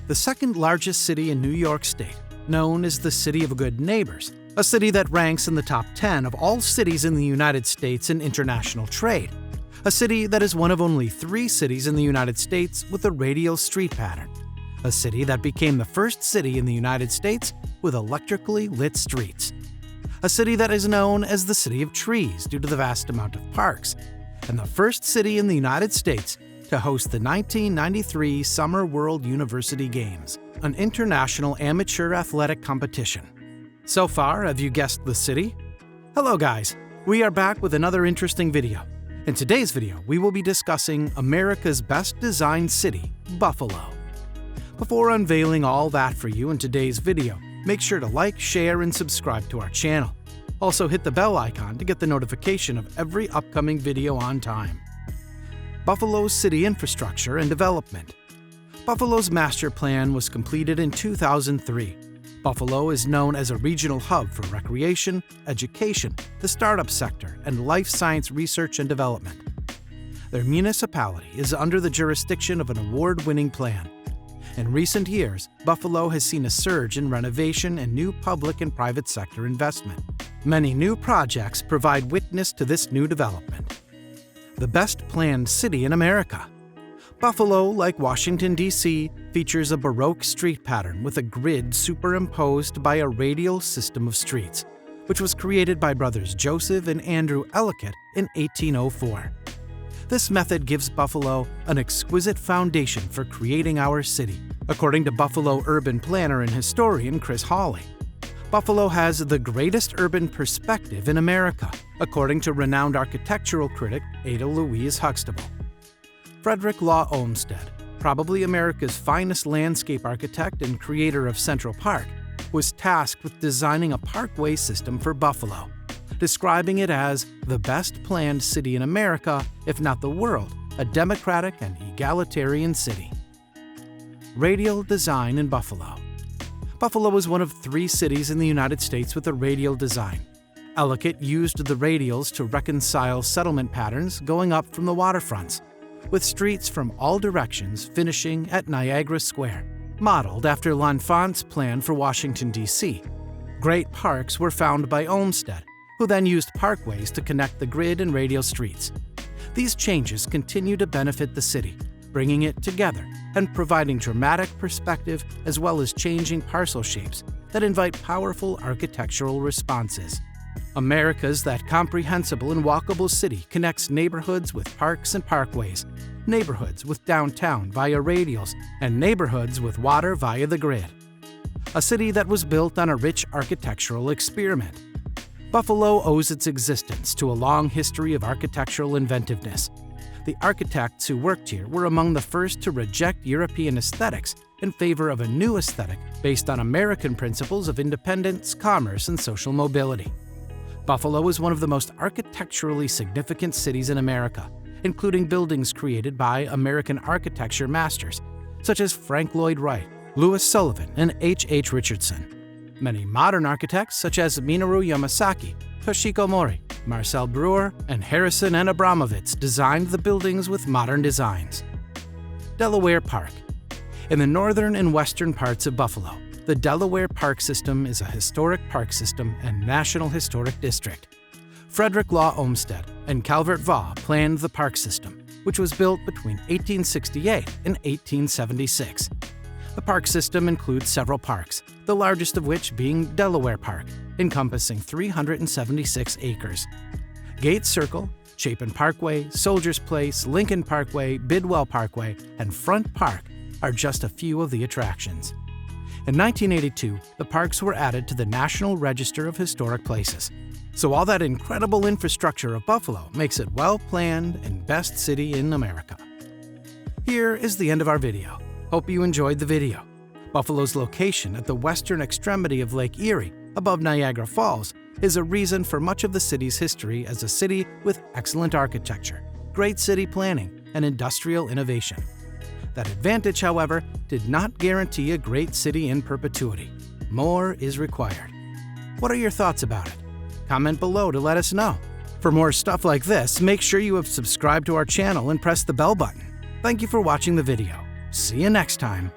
the second largest city in New York State, known as the City of Good Neighbors, a city that ranks in the top 10 of all cities in the United States in international trade, a city that is one of only 3 cities in the United States with a radial street pattern, a city that became the first city in the United States with electrically lit streets, a city that is known as the City of Trees due to the vast amount of parks, and the first city in the United States to host the 1993 Summer World University Games, an international amateur athletic competition. So far, have you guessed the city? Hello guys, we are back with another interesting video. In today's video, we will be discussing America's best designed city, Buffalo. Before unveiling all that for you in today's video, make sure to like, share, and subscribe to our channel. Also hit the bell icon to get the notification of every upcoming video on time. Buffalo's city infrastructure and development. Buffalo's master plan was completed in 2003. Buffalo is known as a regional hub for recreation, education, the startup sector, and life science research and development. Their municipality is under the jurisdiction of an award-winning plan. In recent years, Buffalo has seen a surge in renovation and new public and private sector investment. Many new projects provide witness to this new development. The best planned city in America. Buffalo, like Washington, D.C., features a Baroque street pattern with a grid superimposed by a radial system of streets, which was created by brothers Joseph and Andrew Ellicott in 1804. This method gives Buffalo an exquisite foundation for creating our city, according to Buffalo urban planner and historian Chris Hawley. Buffalo has the greatest urban perspective in America, according to renowned architectural critic Ada Louise Huxtable. Frederick Law Olmsted, probably America's finest landscape architect and creator of Central Park, was tasked with designing a parkway system for Buffalo, describing it as the best planned city in America, if not the world, a democratic and egalitarian city. Radial Design in Buffalo. Buffalo is one of 3 cities in the United States with a radial design. Ellicott used the radials to reconcile settlement patterns going up from the waterfronts, with streets from all directions finishing at Niagara Square, modeled after L'Enfant's plan for Washington, D.C. Great parks were found by Olmsted, who then used parkways to connect the grid and radial streets. These changes continue to benefit the city, bringing it together and providing dramatic perspective as well as changing parcel shapes that invite powerful architectural responses. America's that comprehensible and walkable city connects neighborhoods with parks and parkways, neighborhoods with downtown via radials, and neighborhoods with water via the grid. A city that was built on a rich architectural experiment. Buffalo owes its existence to a long history of architectural inventiveness. The architects who worked here were among the first to reject European aesthetics in favor of a new aesthetic based on American principles of independence, commerce, and social mobility. Buffalo is one of the most architecturally significant cities in America, including buildings created by American architecture masters, such as Frank Lloyd Wright, Louis Sullivan, and H.H. Richardson. Many modern architects, such as Minoru Yamasaki, Toshiko Mori, Marcel Breuer, and Harrison and Abramovitz designed the buildings with modern designs. Delaware Park. In the northern and western parts of Buffalo, the Delaware Park System is a historic park system and National Historic District. Frederick Law Olmsted and Calvert Vaux planned the park system, which was built between 1868 and 1876. The park system includes several parks, the largest of which being Delaware Park, encompassing 376 acres. Gates Circle, Chapin Parkway, Soldiers Place, Lincoln Parkway, Bidwell Parkway, and Front Park are just a few of the attractions. In 1982, the parks were added to the National Register of Historic Places. So all that incredible infrastructure of Buffalo makes it well-planned and best city in America. Here is the end of our video. Hope you enjoyed the video. Buffalo's location at the western extremity of Lake Erie, above Niagara Falls, is a reason for much of the city's history as a city with excellent architecture, great city planning, and industrial innovation. That advantage, however, did not guarantee a great city in perpetuity. More is required. What are your thoughts about it? Comment below to let us know. For more stuff like this, make sure you have subscribed to our channel and press the bell button. Thank you for watching the video. See you next time.